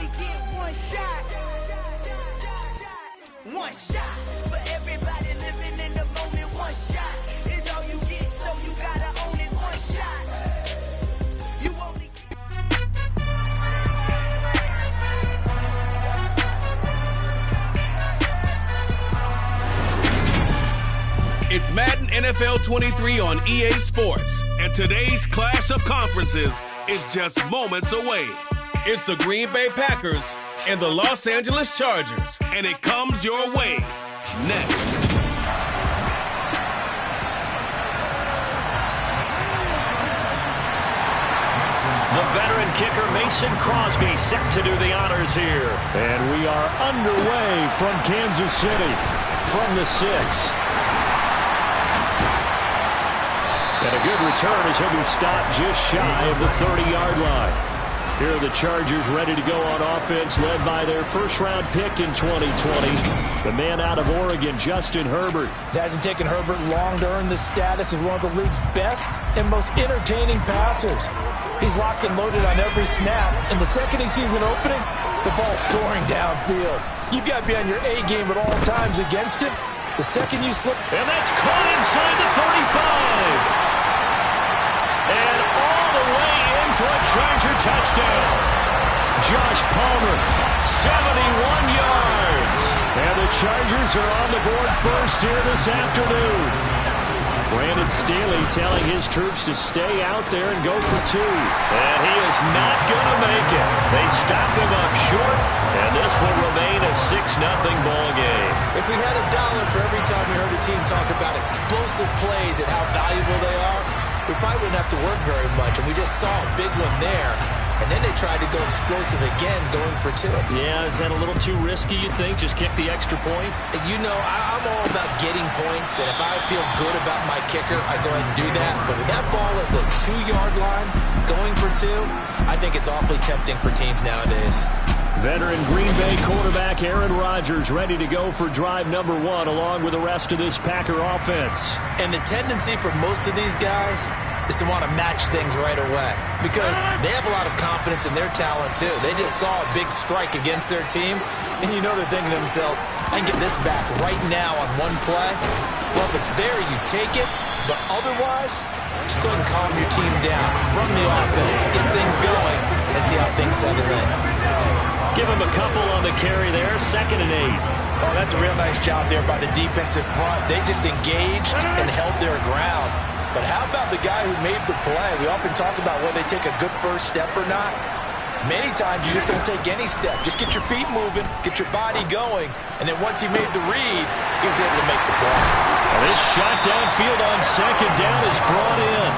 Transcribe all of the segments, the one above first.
only get one shot. One shot for everybody living in the moment. One shot is all you get, so you gotta own it. One shot. You only It's Madden NFL 23 on EA Sports, and today's clash of conferences is just moments away. It's the Green Bay Packers and the Los Angeles Chargers, and it comes your way next. The veteran kicker Mason Crosby set to do the honors here. And we are underway from Kansas City from the 6. And a good return as he'll be stopped just shy of the 30-yard line. Here are the Chargers ready to go on offense, led by their first-round pick in 2020. The man out of Oregon, Justin Herbert. It hasn't taken Herbert long to earn this status as one of the league's best and most entertaining passers. He's locked and loaded on every snap, and the second he sees an opening, the ball's soaring downfield. You've got to be on your A game at all times against him. The second you slip... And that's caught inside the 35. And all the way in for a Charger touchdown. Josh Palmer, 71 yards. And the Chargers are on the board first here this afternoon. Brandon Staley telling his troops to stay out there and go for 2. And he is not going to make it. They stop him up short, and this will remain a 6-0 ball game. If we had $1 for every time we heard a team talk about explosive plays and how valuable they are, we probably wouldn't have to work very much, and we just saw a big one there. And then they tried to go explosive again, going for 2. Yeah, is that a little too risky, you think? Just kick the extra point? You know, I'm all about getting points, and if I feel good about my kicker, I go ahead and do that. But with that ball at the 2-yard line, going for 2, I think it's awfully tempting for teams nowadays. Veteran Green Bay quarterback Aaron Rodgers ready to go for drive number 1 along with the rest of this Packer offense. And the tendency for most of these guys is to want to match things right away because they have a lot of confidence in their talent too. They just saw a big strike against their team, and you know they're thinking to themselves, I can get this back right now on one play. Well, if it's there, you take it, but otherwise, just go ahead and calm your team down, run the offense, get things going, and see how things settle in. Give him a couple on the carry there, 2nd and 8. Oh, that's a real nice job there by the defensive front. They just engaged and held their ground. But how about the guy who made the play? We often talk about whether they take a good first step or not. Many times you just don't take any step. Just get your feet moving, get your body going, and then once he made the read, he was able to make the play. And this shot downfield on 2nd down is brought in.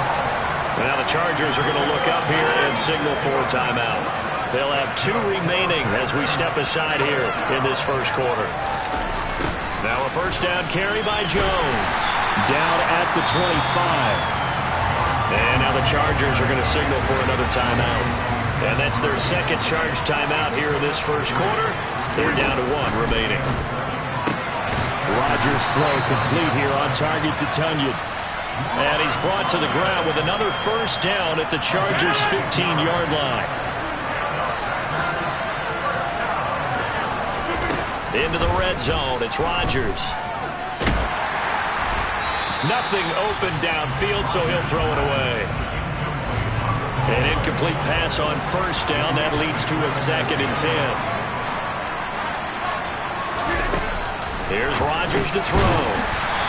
And now the Chargers are going to look up here and signal for a timeout. They'll have 2 remaining as we step aside here in this first quarter. Now a first down carry by Jones. Down at the 25. And now the Chargers are going to signal for another timeout. And that's their 2nd charge timeout here in this first quarter. They're down to 1 remaining. Rodgers' throw complete here on target to Tunyon. And he's brought to the ground with another first down at the Chargers' 15-yard line. Into the red zone, it's Rodgers. Nothing open downfield, so he'll throw it away. An incomplete pass on first down. That leads to a 2nd and 10. Here's Rodgers to throw.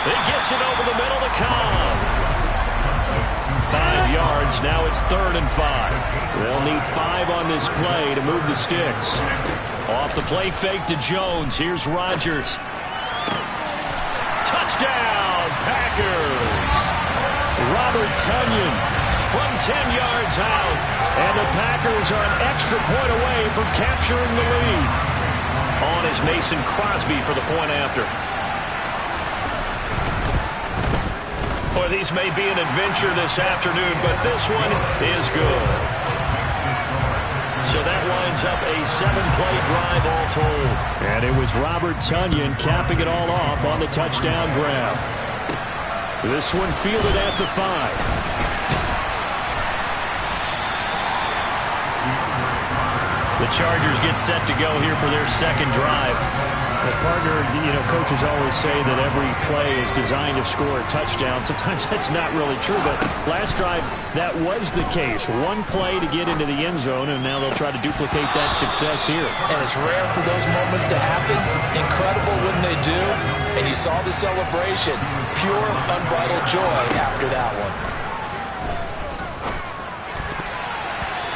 He gets it over the middle to Cobb. 5 yards. Now it's 3rd and 5. They'll need 5 on this play to move the sticks. Off the play fake to Jones. Here's Rodgers. Touchdown, Packers. Robert Tunyon from 10 yards out. And the Packers are an extra point away from capturing the lead. On is Mason Crosby for the point after. Boy, these may be an adventure this afternoon, but this one is good. So that winds up a 7-play drive all told. And it was Robert Tunyon capping it all off on the touchdown grab. This one fielded at the 5. The Chargers get set to go here for their second drive. Well, partner, coaches always say that every play is designed to score a touchdown. Sometimes that's not really true, but last drive, that was the case. One play to get into the end zone, and now they'll try to duplicate that success here. And it's rare for those moments to happen. Incredible when they do. And you saw the celebration. Pure, unbridled joy after that one.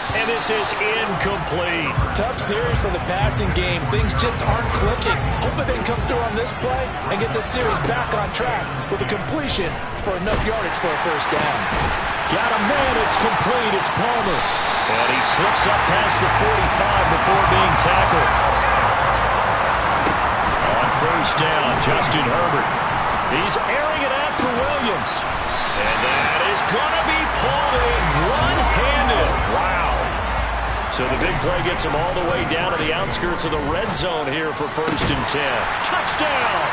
And this is incomplete. Tough series for the passing game. Things just aren't clicking. Hoping they can come through on this play and get the series back on track with a completion for enough yardage for a first down. Got a man. It's complete. It's Palmer. And he slips up past the 45 before being tackled. On first down, Justin Herbert. He's airing it out for Williams. And that is going to be pulled in one-handed. Wow. So the big play gets him all the way down to the outskirts of the red zone here for 1st and 10. Touchdown!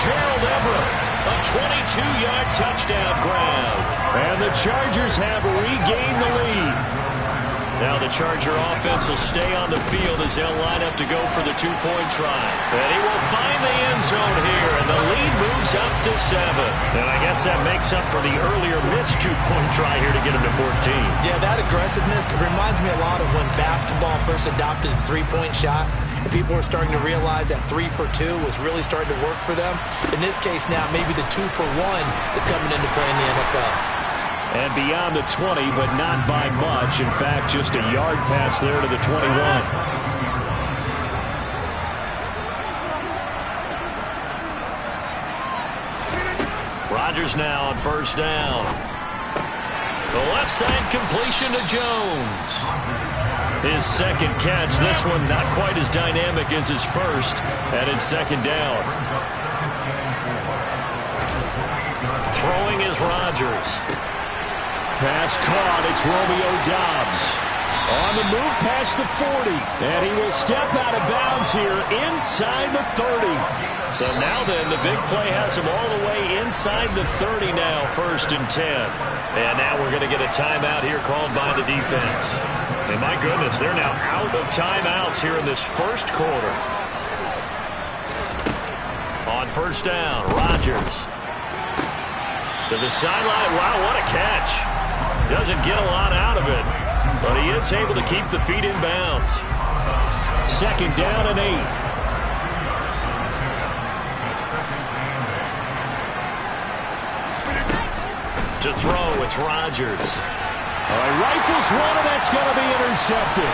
Gerald Everett, a 22-yard touchdown grab. And the Chargers have regained the lead. Now the Charger offense will stay on the field as they'll line up to go for the two-point try. And he will find the end zone here, and the lead moves up to 7. And I guess that makes up for the earlier missed two-point try here to get him to 14. Yeah, that aggressiveness, it reminds me a lot of when basketball first adopted the three-point shot. And people were starting to realize that 3 for 2 was really starting to work for them. In this case now, maybe the 2 for 1 is coming into play in the NFL. And beyond the 20, but not by much. In fact, just a yard pass there to the 21. Rodgers now on first down. The left side completion to Jones. His second catch. This one not quite as dynamic as his first. And it's second down. Throwing is Rodgers. Pass caught. It's Romeo Doubs. On the move past the 40. And he will step out of bounds here inside the 30. So now then, the big play has him all the way inside the 30 now, 1st and 10. And now we're going to get a timeout here called by the defense. And my goodness, they're now out of timeouts here in this first quarter. On first down, Rodgers. To the sideline. Wow, what a catch. Doesn't get a lot out of it, but he is able to keep the feet in bounds. Second down and 8. To throw, it's Rodgers. Rifles one, and that's going to be intercepted.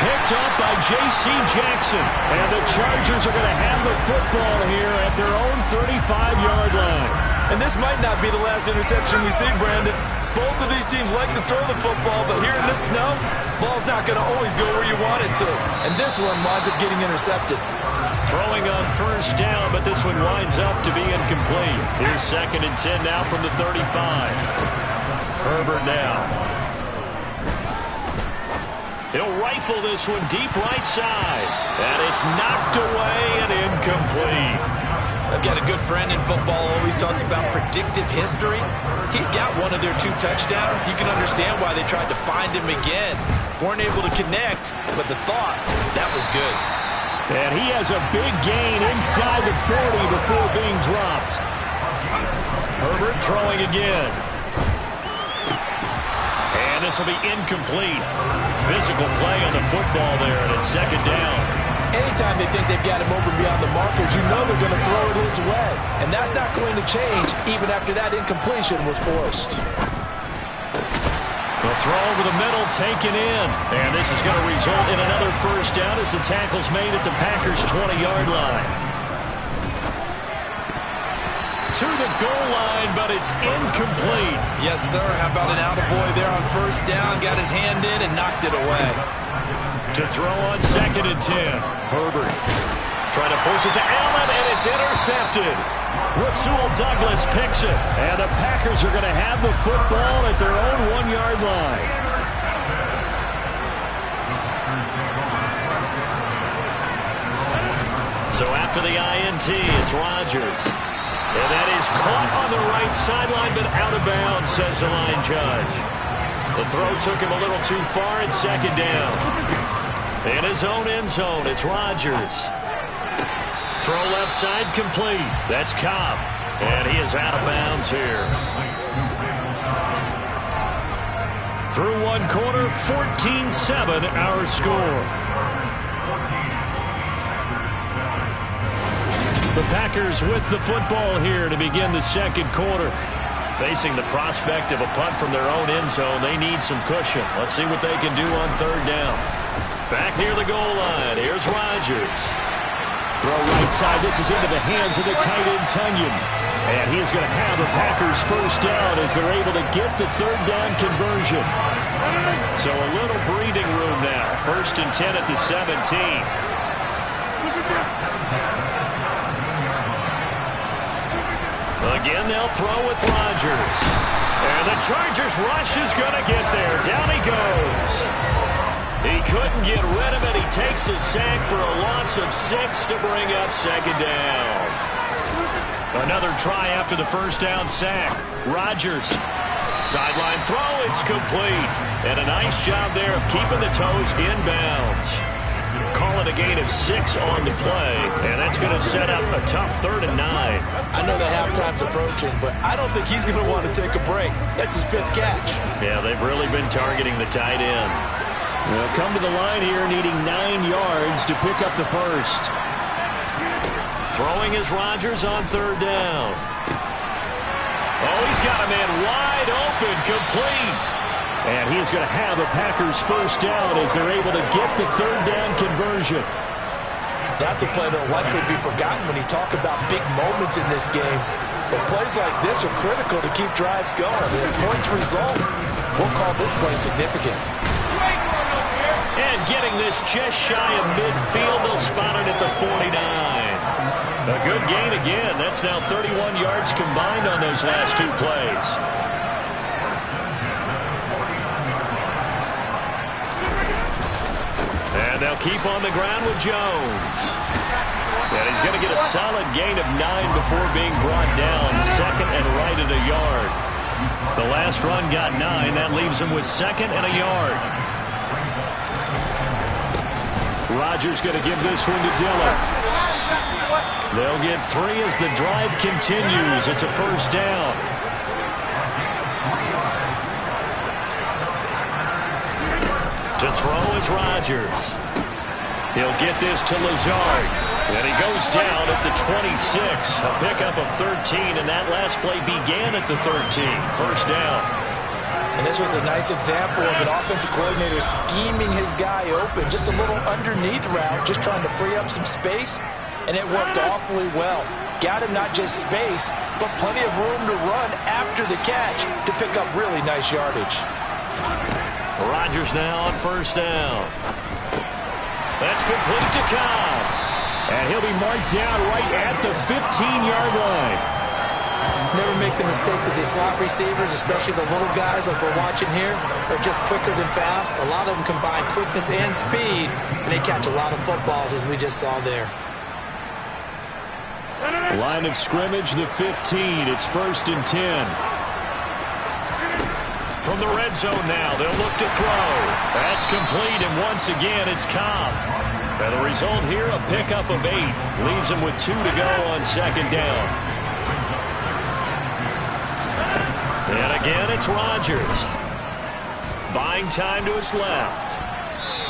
Picked up by J.C. Jackson. And the Chargers are going to have the football here at their own 35-yard line. And this might not be the last interception we see, Brandon. Both of these teams like to throw the football, but here in this snow, ball's not going to always go where you want it to. And this one winds up getting intercepted. Throwing on first down, but this one winds up to be incomplete. Here's 2nd and 10 now from the 35. Herbert now. He'll rifle this one deep right side. And it's knocked away and incomplete. I've got a good friend in football, always talks about predictive history. He's got one of their 2 touchdowns. You can understand why they tried to find him again. Weren't able to connect, but the thought, that was good. And he has a big gain inside the 40 before being dropped. Herbert throwing again. And this will be incomplete. Physical play on the football there, and it's second down. Anytime they think they've got him open beyond the markers, you know they're going to throw it his way. And that's not going to change even after that incompletion was forced. The throw over the middle taken in. And this is going to result in another first down as the tackle's made at the Packers' 20-yard line. To the goal line, but it's incomplete. Yes, sir. How about an attaboy there on first down? Got his hand in and knocked it away. To throw on 2nd and 10. Herbert trying to force it to Allen, and it's intercepted. Rasul Douglas picks it. And the Packers are going to have the football at their own 1-yard line. So after the INT, it's Rodgers. And that is caught on the right sideline, but out of bounds, says the line judge. The throw took him a little too far, and second down. In his own end zone, it's Rodgers. Throw left side complete. That's Cobb. And he is out of bounds here. Through one quarter, 14-7 our score. The Packers with the football here to begin the second quarter. Facing the prospect of a punt from their own end zone, they need some cushion. Let's see what they can do on third down. Back near the goal line, here's Rodgers. Throw right side, this is into the hands of the tight end Tunyon. And he is going to have the Packers first down as they're able to get the third down conversion. So a little breathing room now. 1st and 10 at the 17. Again, they'll throw with Rodgers. And the Chargers rush is going to get there. Down he goes. He couldn't get rid of it. He takes a sack for a loss of 6 to bring up second down. Another try after the first down sack. Rodgers. Sideline throw. It's complete. And a nice job there of keeping the toes inbounds. Call it a gain of 6 on the play, and that's going to set up a tough 3rd and 9. I know the halftime's approaching, but I don't think he's going to want to take a break. That's his 5th catch. Yeah, they've really been targeting the tight end. They'll come to the line here needing 9 yards to pick up the first. Throwing is Rodgers on 3rd down. Oh, he's got a man wide open, complete. And he's going to have the Packers first down as they're able to get the third down conversion. That's a play that'll likely be forgotten when you talk about big moments in this game. But plays like this are critical to keep drives going. If points result, we'll call this play significant. And getting this just shy of midfield, they'll spot it at the 49. A good gain again. That's now 31 yards combined on those last 2 plays. And they'll keep on the ground with Jones. And he's going to get a solid gain of 9 before being brought down. 2nd and right at a yard. The last run got 9. That leaves him with 2nd and a yard. Rodgers going to give this one to Dillon. They'll get 3 as the drive continues. It's a first down. To throw is Rodgers. He'll get this to Lazard. And he goes down at the 26. A pickup of 13, and that last play began at the 13. First down. And this was a nice example of an offensive coordinator scheming his guy open. Just a little underneath route, just trying to free up some space. And it worked awfully well. Got him not just space, but plenty of room to run after the catch to pick up really nice yardage. Rodgers now on first down. That's complete to Cobb. And he'll be marked down right at the 15-yard line. Never make the mistake that the slot receivers, especially the little guys like we're watching here, are just quicker than fast. A lot of them combine quickness and speed, and they catch a lot of footballs, as we just saw there. Line of scrimmage, the 15. It's 1st and 10. From the red zone now, they'll look to throw. That's complete, and once again, it's Cobb. And the result here, a pickup of 8. Leaves him with 2 to go on second down. And again, it's Rodgers. Buying time to his left.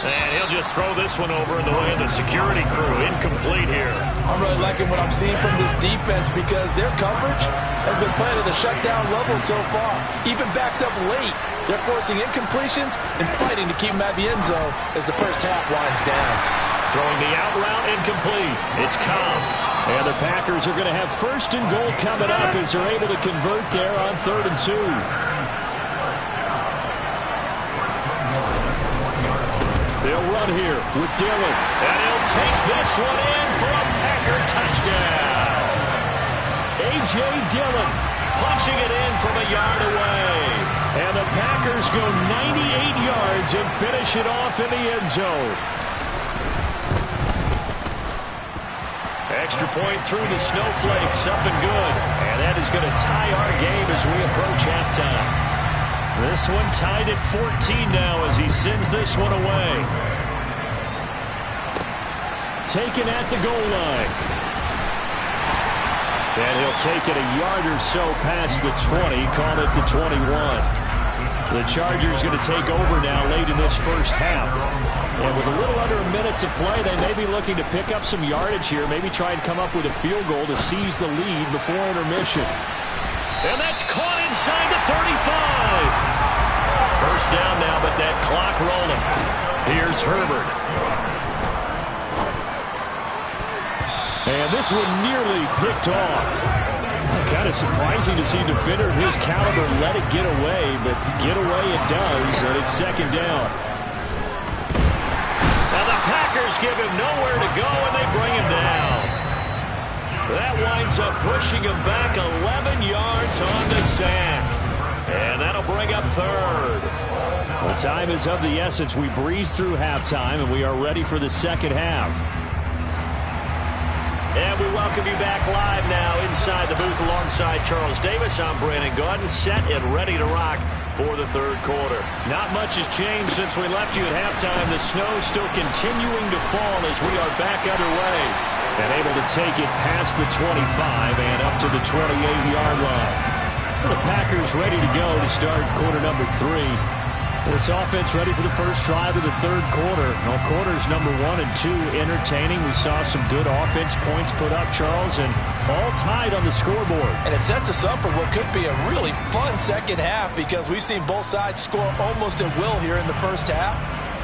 And he'll just throw this one over in the way of the security crew. Incomplete here. I'm really liking what I'm seeing from this defense because their coverage has been playing at a shutdown level so far. Even backed up late, they're forcing incompletions and fighting to keep them at the end zone as the first half winds down. Throwing the out route incomplete. It's Cobb. And the Packers are going to have 1st and goal coming up as they're able to convert there on 3rd and 2. They'll run here with Dillon. And he'll take this one in for a Packer touchdown. A.J. Dillon punching it in from a yard away. And the Packers go 98 yards and finish it off in the end zone. Extra point through the snowflakes, up and good. And that is going to tie our game as we approach halftime. This one tied at 14 now as he sends this one away. taken at the goal line. And he'll take it a yard or so past the 20, call it the 21. The Chargers going to take over now late in this first half. And with a little under a minute to play, they may be looking to pick up some yardage here, maybe try and come up with a field goal to seize the lead before intermission. And that's caught inside the 35. First down now, but that clock rolling. Here's Herbert. And this one nearly picked off. Kind of surprising to see a defender of his caliber let it get away, but get away it does, and it's second down. Now the Packers give him nowhere to go, and they bring him down. That winds up pushing him back 11 yards on the sack. And that'll bring up third. Well, time is of the essence. We breeze through halftime, and we are ready for the second half. And we welcome you back live now inside the booth alongside Charles Davis. I'm Brandon Gaudin, set and ready to rock for the third quarter. Not much has changed since we left you at halftime. The snow still continuing to fall as we are back underway. And able to take it past the 25 and up to the 28-yard line. The Packers ready to go to start quarter number 3. This offense ready for the first drive of the third quarter. Well, quarters number 1 and 2 entertaining. We saw some good offense points put up, Charles, and all tied on the scoreboard. And it sets us up for what could be a really fun second half because we've seen both sides score almost at will here in the first half.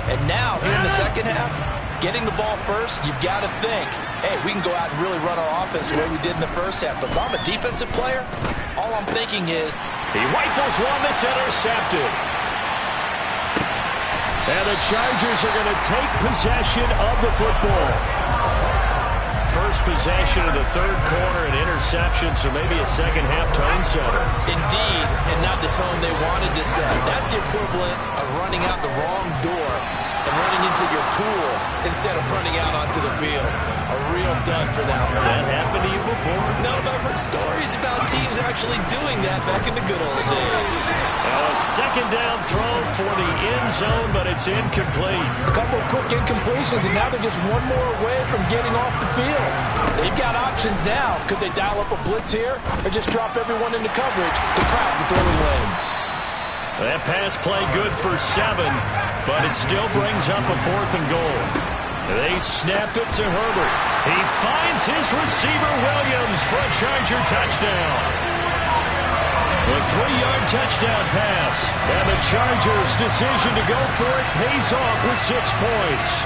And now, here in the second half, getting the ball first, you've got to think, hey, we can go out and really run our offense the way we did in the first half. But if I'm a defensive player, all I'm thinking is, he rifles one that's intercepted. And the Chargers are going to take possession of the football. First possession of the third quarter, an interception, so maybe a second-half tone setter. Indeed, and not the tone they wanted to set. That's the equivalent of running out the wrong door and running into your pool instead of running out onto the field. A real dud for that one. Has that happened to you before? No, but I've heard stories about teams actually doing that back in the good old days. Now a second down throw for the end zone, but it's incomplete. A couple of quick incompletions, and now they're just one more away from getting off the field. They've got options now. Could they dial up a blitz here or just drop everyone into coverage to crowd the throwing lanes? That pass play good for 7, but it still brings up a 4th and goal. They snap it to Herbert. He finds his receiver Williams for a Charger touchdown. A 3-yard touchdown pass. And the Chargers' decision to go for it pays off with 6 points.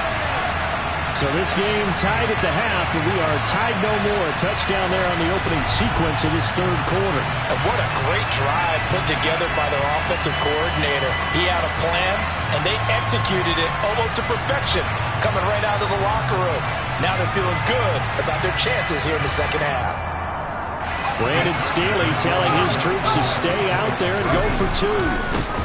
So this game tied at the half, and we are tied no more. A touchdown there on the opening sequence of this third quarter. And what a great drive put together by their offensive coordinator. He had a plan, and they executed it almost to perfection, coming right out of the locker room. Now they're feeling good about their chances here in the second half. Brandon Staley telling his troops to stay out there and go for 2.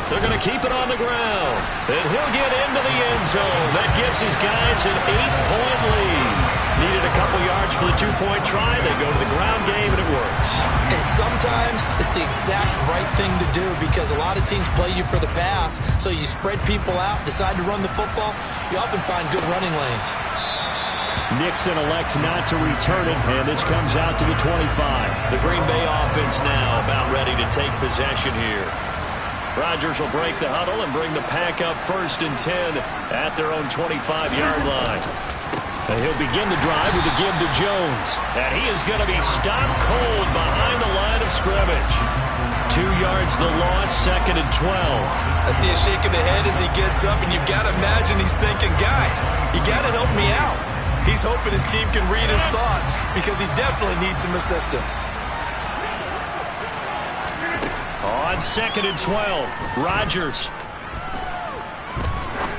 They're going to keep it on the ground. And he'll get into the end zone. That gives his guys an 8-point lead. Needed a couple yards for the 2-point try. They go to the ground game, and it works. And sometimes it's the exact right thing to do because a lot of teams play you for the pass. So you spread people out, decide to run the football. You often find good running lanes. Nixon elects not to return it, and this comes out to the 25. The Green Bay offense now about ready to take possession here. Rodgers will break the huddle and bring the pack up 1st and 10 at their own 25-yard line. And he'll begin the drive with a give to Jones. And he is going to be stopped cold behind the line of scrimmage. 2 yards the loss, 2nd and 12. I see a shake of the head as he gets up, and you've got to imagine he's thinking, guys, you got to help me out. He's hoping his team can read his thoughts because he definitely needs some assistance. On 2nd and 12, Rodgers.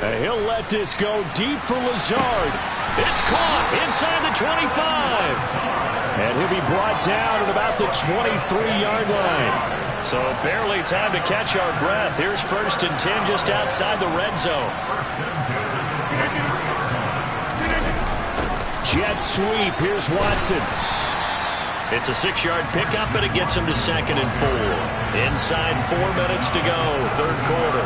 And he'll let this go deep for Lazard. It's caught inside the 25. And he'll be brought down at about the 23-yard line. So barely time to catch our breath. Here's 1st and 10 just outside the red zone. Jet sweep. Here's Watson. It's a 6-yard pickup, and it gets him to 2nd and 4. Inside 4 minutes to go, third quarter.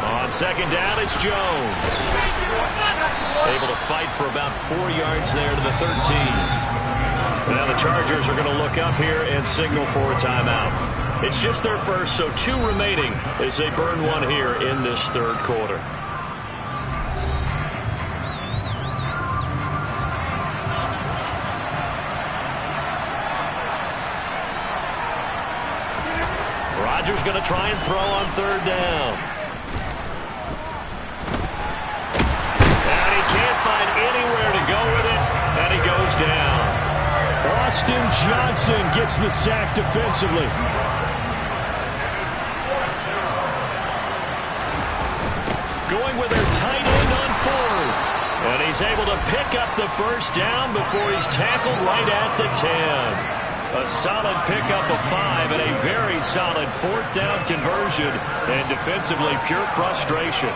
On second down, it's Jones. Able to fight for about 4 yards there to the 13. Now the Chargers are going to look up here and signal for a timeout. It's just their first, so 2 remaining as they burn one here in this third quarter. Rodgers going to try and throw on third down. And he can't find anywhere to go with it, and he goes down. Austin Johnson gets the sack defensively. Going with their tight end on fourth. And he's able to pick up the first down before he's tackled right at the 10. A solid pickup of 5 and a very solid fourth down conversion, and defensively pure frustration.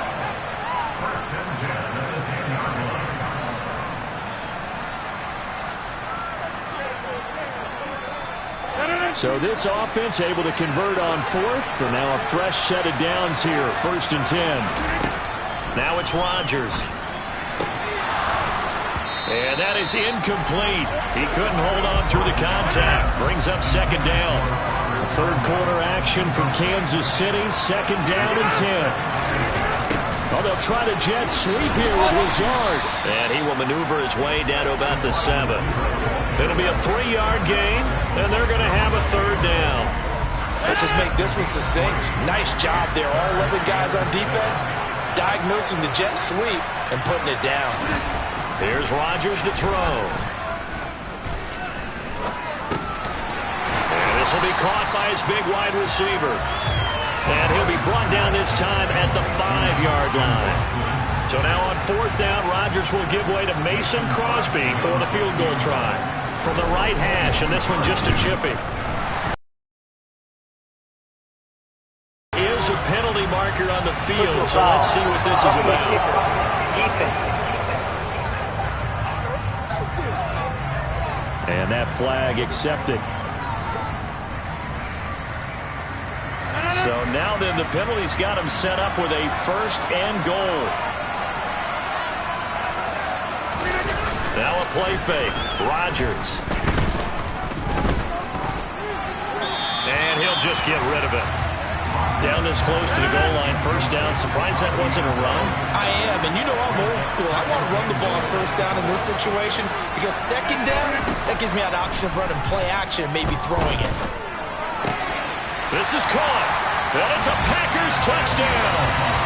So this offense able to convert on fourth for now a fresh set of downs here, 1st and 10. Now it's Rodgers. And that is incomplete. He couldn't hold on through the contact. Brings up second down. Third quarter action from Kansas City. 2nd down and 10. Oh, they'll try to jet sweep here with Lazard. And he will maneuver his way down to about the 7. It'll be a 3-yard gain, and they're going to have a third down. Let's just make this one succinct. Nice job there. All 11 guys on defense diagnosing the jet sweep and putting it down. Here's Rodgers to throw. And this will be caught by his big wide receiver. And he'll be brought down this time at the 5-yard line. So now on 4th down, Rodgers will give way to Mason Crosby for the field goal try. From the right hash, and this one just a chippy. Is a penalty marker on the field, so let's see what this is about. And that flag accepted. So now then the penalty's got him set up with a 1st and goal. Now a play fake. Rodgers. And he'll just get rid of it. Down this close to the goal line. 1st down. Surprised that wasn't a run. I am, and you know I'm old school. I want to run the ball on 1st down in this situation because 2nd down, that gives me an option of running play action and maybe throwing it. This is caught. And it's a Packers touchdown.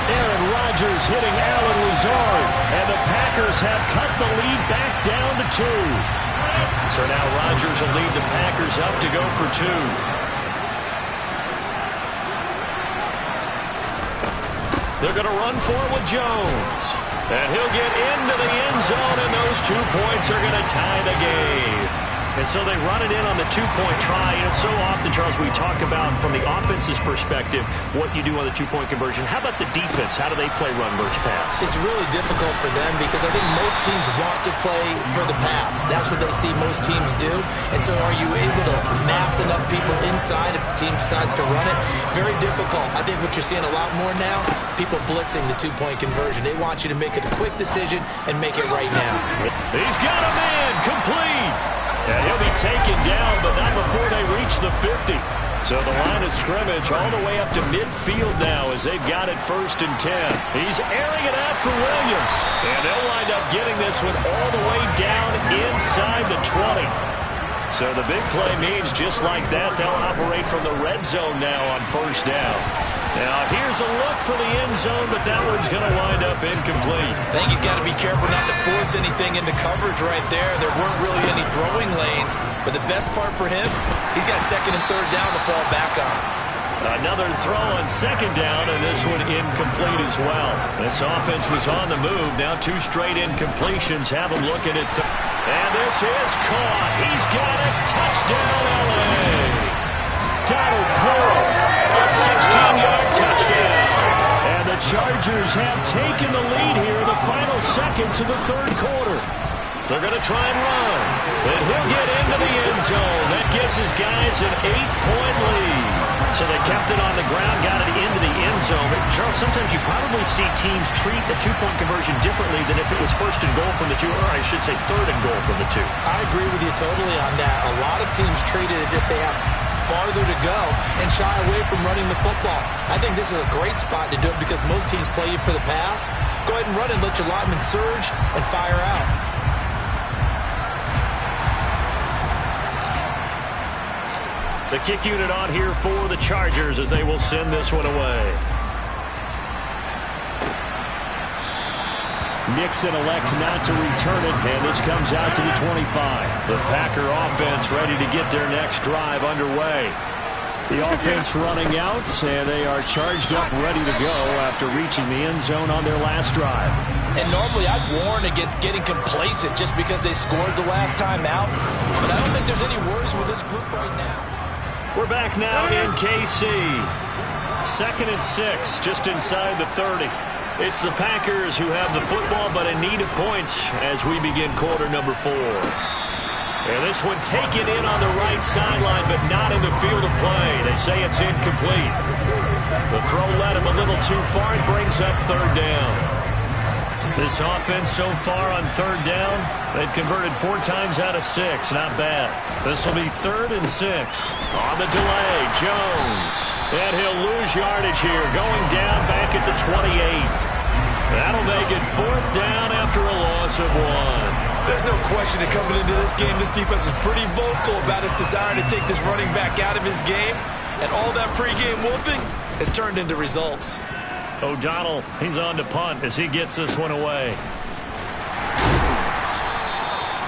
Aaron Rodgers hitting Allen Lazard, and the Packers have cut the lead back down to 2. So now Rodgers will lead the Packers up to go for 2. They're going to run for it with Jones. And he'll get into the end zone, and those 2 points are going to tie the game. And so they run it in on the 2-point try. And so often, Charles, we talk about from the offense's perspective what you do on the 2-point conversion. How about the defense? How do they play run versus pass? It's really difficult for them because I think most teams want to play for the pass. That's what they see most teams do. And so are you able to mass enough people inside if the team decides to run it? Very difficult. I think what you're seeing a lot more now, people blitzing the 2-point conversion. They want you to make a quick decision and make it right now. He's got a man complete. And he'll be taken down, but not before they reach the 50. So the line of scrimmage all the way up to midfield now as they've got it 1st and 10. He's airing it out for Williams. And they'll wind up getting this one all the way down inside the 20. So the big play means just like that, they'll operate from the red zone now on 1st down. Now here's a look for the end zone, but that one's going to wind up incomplete. I think he's got to be careful not to force anything into coverage right there. There weren't really any throwing lanes, but the best part for him, he's got 2nd and 3rd down to fall back on. Another throw on 2nd down, and this one incomplete as well. This offense was on the move. Now 2 straight incompletions have him looking at and this is caught. He's got it. Touchdown, LA. Donald Pearl, a 16-yard touchdown. And the Chargers have taken the lead here in the final seconds of the 3rd quarter. They're going to try and run. And he'll get into the end zone. That gives his guys an 8-point lead. So they kept it on the ground, got it into the end zone. But Charles, sometimes you probably see teams treat a two-point conversion differently than if it was first and goal from the 2, or I should say third and goal from the 2. I agree with you totally on that. A lot of teams treat it as if they have farther to go and shy away from running the football. I think this is a great spot to do it because most teams play you for the pass. Go ahead and run and let your linemen surge and fire out. The kick unit on here for the Chargers as they will send this one away. Nixon elects not to return it, and this comes out to the 25. The Packer offense ready to get their next drive underway. The offense running out, and they are charged up, ready to go after reaching the end zone on their last drive. And normally I'd warn against getting complacent just because they scored the last time out. But I don't think there's any worries with this group right now. We're back now in KC. 2nd and 6, just inside the 30. It's the Packers who have the football, but in need of points as we begin quarter number 4. And this one taken in on the right sideline, but not in the field of play. They say it's incomplete. The throw led him a little too far. It brings up 3rd down. This offense so far on 3rd down, they've converted 4 times out of 6. Not bad. This will be 3rd and 6. On the delay, Jones. And he'll lose yardage here, going down back at the 28. That'll make it 4th down after a loss of 1. There's no question that coming into this game, this defense is pretty vocal about its desire to take this running back out of his game. And all that pregame whooping has turned into results. O'Donnell, he's on to punt as he gets this one away.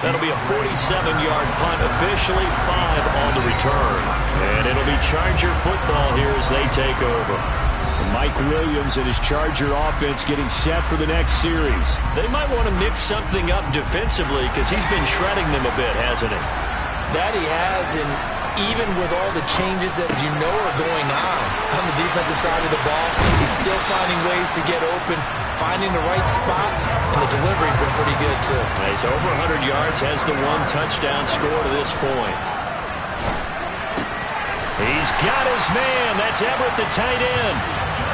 That'll be a 47-yard punt, officially 5 on the return. And it'll be Charger football here as they take over. Mike Williams and his Charger offense getting set for the next series. They might want to mix something up defensively because he's been shredding them a bit, hasn't he? That he has, and even with all the changes that you know are going on the defensive side of the ball, he's still finding ways to get open, finding the right spots, and the delivery's been pretty good too. He's over 100 yards, has the 1 touchdown score to this point. He's got his man. That's Everett, the tight end.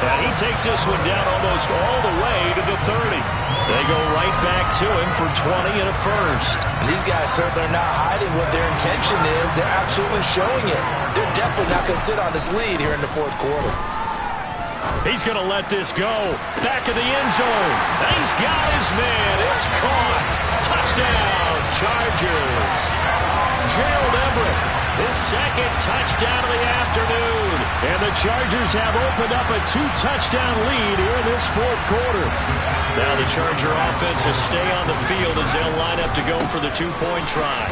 And he takes this one down almost all the way to the 30. They go right back to him for 20 and a first. These guys certainly are not hiding what their intention is. They're absolutely showing it. They're definitely not going to sit on this lead here in the 4th quarter. He's going to let this go. Back of the end zone. He's got his man. It's caught. Touchdown, Chargers. Gerald Everett, his 2nd touchdown of the afternoon. And the Chargers have opened up a 2-touchdown lead here in this 4th quarter. Now the Charger offense will stay on the field as they'll line up to go for the 2-point try.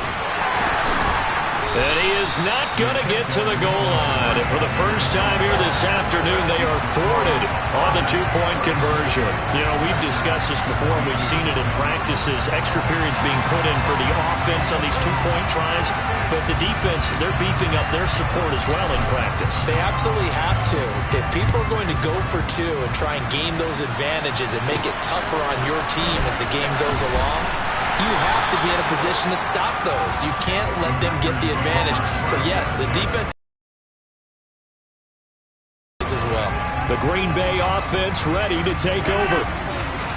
And he is not going to get to the goal line. And for the first time here this afternoon, they are thwarted on the 2-point conversion. You know, we've discussed this before, and we've seen it in practices. Extra periods being put in for the offense on these 2-point tries. But the defense, they're beefing up their support as well in practice. They absolutely have to. If people are going to go for 2 and try and gain those advantages and make it tougher on your team as the game goes along, you have to be in a position to stop those. You can't let them get the advantage. So, yes, the defense as well. The Green Bay offense ready to take over.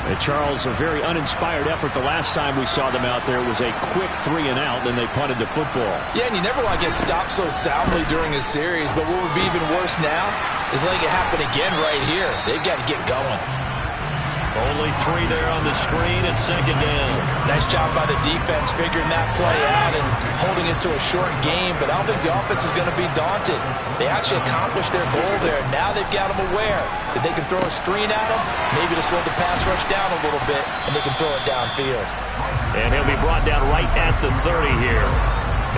And Charles, a very uninspired effort the last time we saw them out there was a quick 3 and out, then they punted the football. Yeah, and you never want to get stopped so soundly during a series, but what would be even worse now is letting it happen again right here. They've got to get going. Only 3 there on the screen at 2nd down. Nice job by the defense figuring that play out and holding it to a short game, but I don't think the offense is going to be daunted. They actually accomplished their goal there. Now they've got them aware that they can throw a screen at them, maybe to slow the pass rush down a little bit, and they can throw it downfield. And he'll be brought down right at the 30 here.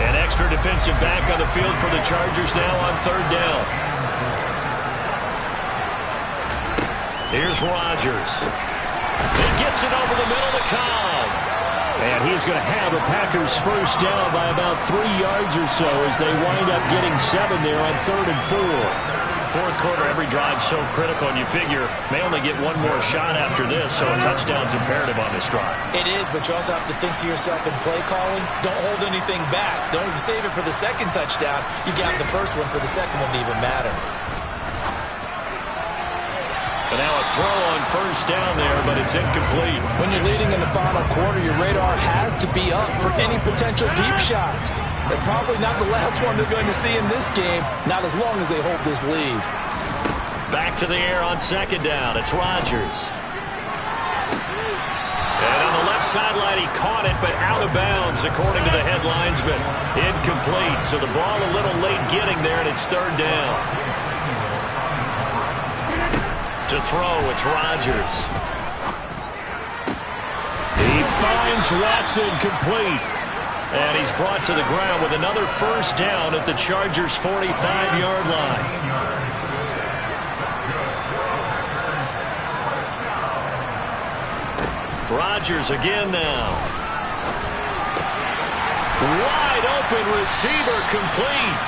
An extra defensive back on the field for the Chargers now on 3rd down. Here's Rodgers. He gets it over the middle to Cobb. And he's going to have the Packers first down by about 3 yards or so as they wind up getting 7 there on 3rd and 4. Fourth quarter, every drive so critical, and you figure may only get one more shot after this, so a touchdown's imperative on this drive. It is, but you also have to think to yourself in play calling, don't hold anything back. Don't save it for the second touchdown. You got the first one for the second one to even matter. But now a throw on first down there, but it's incomplete. When you're leading in the final quarter, your radar has to be up for any potential deep shots. They're probably not the last one they're going to see in this game, not as long as they hold this lead. Back to the air on second down. It's Rodgers. And on the left sideline, he caught it, but out of bounds, according to the head linesman. Incomplete, so the ball a little late getting there, and it's third down. To throw, it's Rodgers. He finds Watson complete. And he's brought to the ground with another first down at the Chargers' 45-yard line. Rodgers again now. Wide open receiver complete.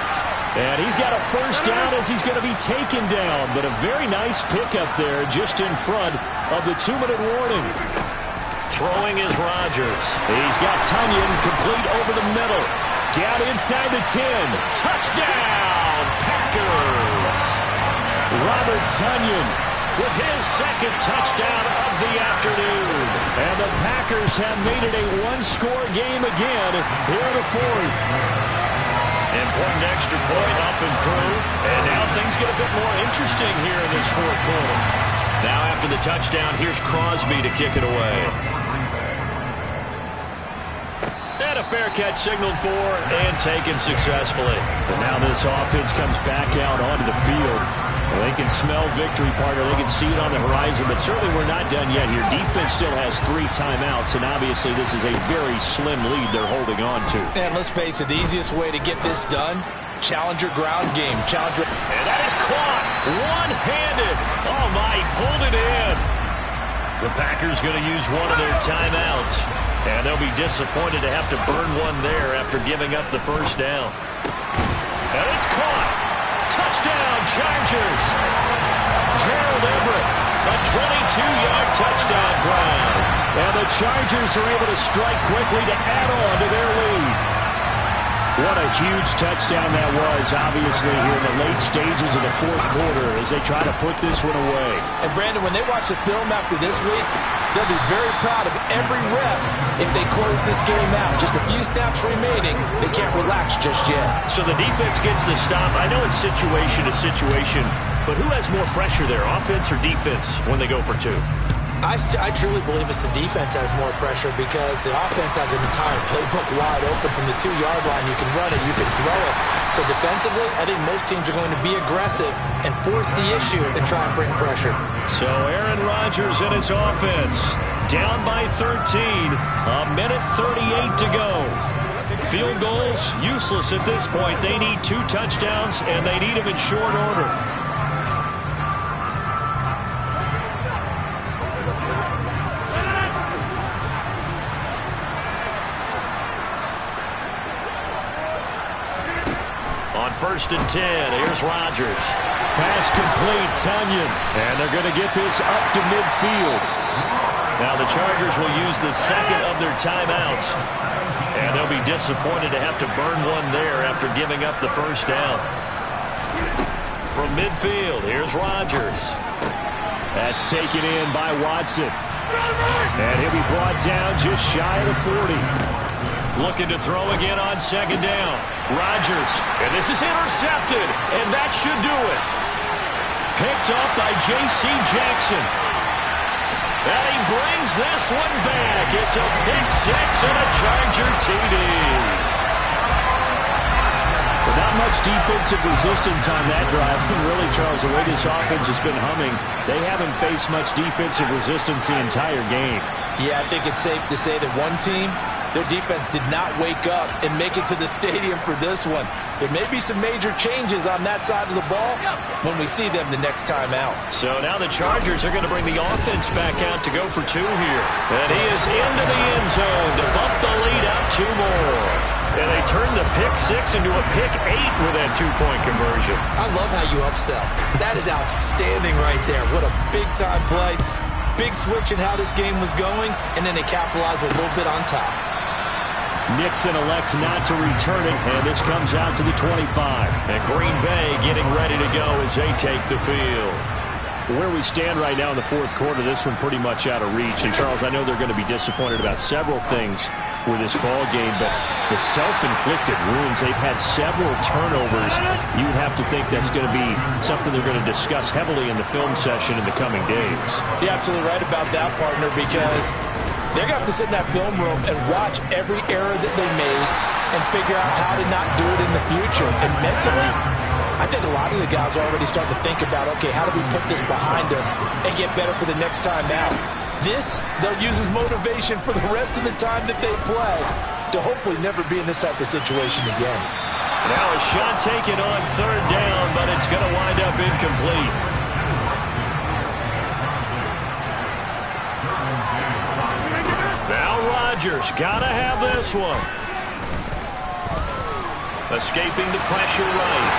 And he's got a first down as he's going to be taken down. But a very nice pickup there just in front of the 2-minute warning. Throwing is Rodgers. He's got Tunyon complete over the middle. Down inside the 10. Touchdown, Packers! Robert Tunyon with his second touchdown of the afternoon. And the Packers have made it a one-score game again here in the fourth. Important extra point up and through. And now things get a bit more interesting here in this fourth quarter. Now after the touchdown, here's Crosby to kick it away. And a fair catch signaled for and taken successfully. And now this offense comes back out onto the field. Well, they can smell victory, partner. They can see it on the horizon, but certainly we're not done yet here. Defense still has 3 timeouts, and obviously this is a very slim lead they're holding on to. And let's face it, the easiest way to get this done, challenge your ground game. And that is caught one-handed. Oh, my, he pulled it in. The Packers going to use one of their timeouts, and they'll be disappointed to have to burn one there after giving up the first down. And it's caught. Touchdown, Chargers. Gerald Everett, a 22-yard touchdown grab. And the Chargers are able to strike quickly to add on to their lead. What a huge touchdown that was, obviously, here in the late stages of the fourth quarter as they try to put this one away. And, Brandon, when they watch the film after this week, they'll be very proud of every rep if they close this game out. Just a few snaps remaining. They can't relax just yet. So the defense gets the stop. I know it's situation to situation, but who has more pressure there, offense or defense, when they go for 2? I truly believe it's the defense has more pressure because the offense has an entire playbook wide open from the 2-yard line. You can run it, you can throw it. So defensively, I think most teams are going to be aggressive and force the issue and try and bring pressure. So Aaron Rodgers and his offense down by 13, a minute 38 to go. Field goals, useless at this point. They need 2 touchdowns, and they need them in short order. On 1st and 10, here's Rodgers. Pass complete, Tunyon. And they're going to get this up to midfield. Now the Chargers will use the second of their timeouts. And they'll be disappointed to have to burn one there after giving up the first down. From midfield, here's Rodgers. That's taken in by Watson. And he'll be brought down just shy of the 40. Looking to throw again on second down. Rodgers, and this is intercepted, and that should do it. Picked up by J.C. Jackson. And he brings this one back. It's a pick 6 and a Charger TD. Well, not much defensive resistance on that drive. And really, Charles, the way this offense has been humming, they haven't faced much defensive resistance the entire game. Yeah, I think it's safe to say that one team, their defense did not wake up and make it to the stadium for this one. There may be some major changes on that side of the ball when we see them the next time out. So now the Chargers are going to bring the offense back out to go for 2 here. And he is into the end zone to bump the lead out 2 more. And they turned the pick-6 into a pick-8 with that two-point conversion. I love how you upsell. That is outstanding right there. What a big-time play. Big switch in how this game was going, and then they capitalized a little bit on top. Nixon elects not to return it, and this comes out to the 25. And Green Bay getting ready to go as they take the field. Where we stand right now in the fourth quarter, this one pretty much out of reach. And, Charles, I know they're going to be disappointed about several things with this ball game, but the self-inflicted wounds, they've had several turnovers. You would have to think that's going to be something they're going to discuss heavily in the film session in the coming days. You're absolutely right about that, partner, because they're going to have to sit in that film room and watch every error that they made and figure out how to not do it in the future. And mentally, I think a lot of the guys are already starting to think about, okay, how do we put this behind us and get better for the next time out? This, they'll use as motivation for the rest of the time that they play to hopefully never be in this type of situation again. Now a shot taken on third down, but it's going to wind up incomplete. Now Rodgers got to have this one. Escaping the pressure right.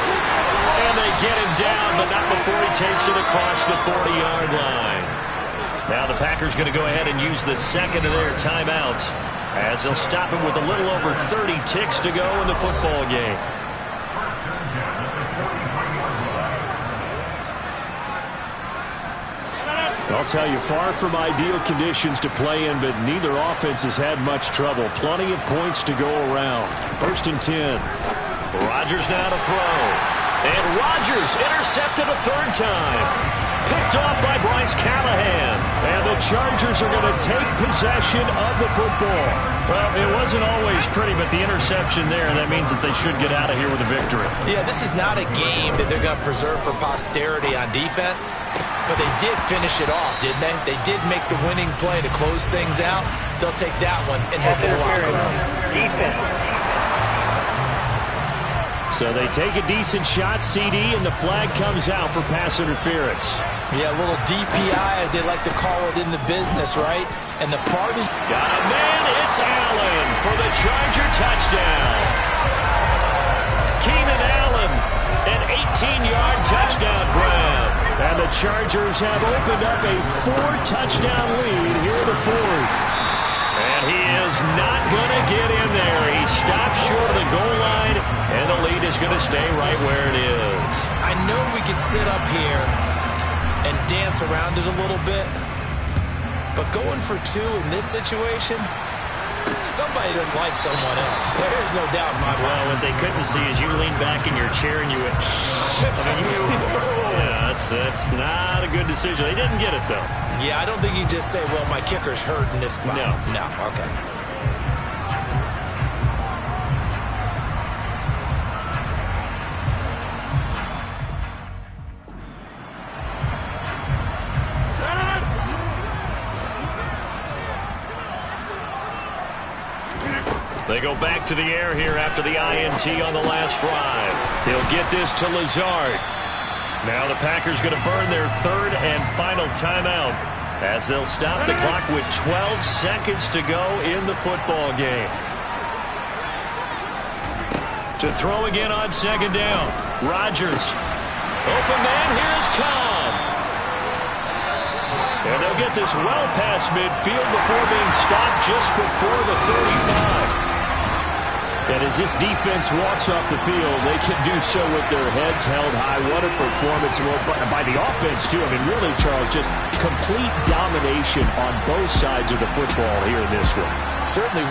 And they get him down, but not before he takes it across the 40-yard line. Now the Packers going to go ahead and use the second of their timeouts as they'll stop him with a little over 30 ticks to go in the football game. I'll tell you, far from ideal conditions to play in, but neither offense has had much trouble. Plenty of points to go around. 1st and 10. Rodgers now to throw. And Rodgers intercepted a third time. Picked off by Bryce Callahan. And the Chargers are going to take possession of the football. Well, it wasn't always pretty, but the interception there, that means that they should get out of here with a victory. Yeah, this is not a game that they're going to preserve for posterity on defense, but they did finish it off, didn't they? They did make the winning play to close things out. They'll take that one and head to the locker room. Defense. So they take a decent shot, CD, and the flag comes out for pass interference. Yeah, a little DPI, as they like to call it in the business, right? And the party... Got a man, it's Allen for the Charger touchdown. Keenan Allen, an 18-yard touchdown grab. And the Chargers have opened up a 4-touchdown lead here in the fourth. And he is not going to get in there. He stopped short of the goal line, and the lead is going to stay right where it is. I know we can sit up here and dance around it a little bit, but going for 2 in this situation, somebody doesn't like someone else. There's no doubt in my mind. Well, what they couldn't see is you lean back in your chair and you went, yeah, that's not a good decision. They didn't get it, though. Yeah, I don't think you can just say, well, my kicker's hurt in this spot. No, okay. They go back to the air here after the INT on the last drive. They'll get this to Lazard. Now the Packers going to burn their third and final timeout as they'll stop the clock with 12 seconds to go in the football game. To throw again on second down. Rodgers. Open man, here's Cobb. And they'll get this well past midfield before being stopped just before the 35. And as this defense walks off the field, they can do so with their heads held high. What a performance by the offense, too. I mean, really, Charles, just complete domination on both sides of the football here in this one. Certainly.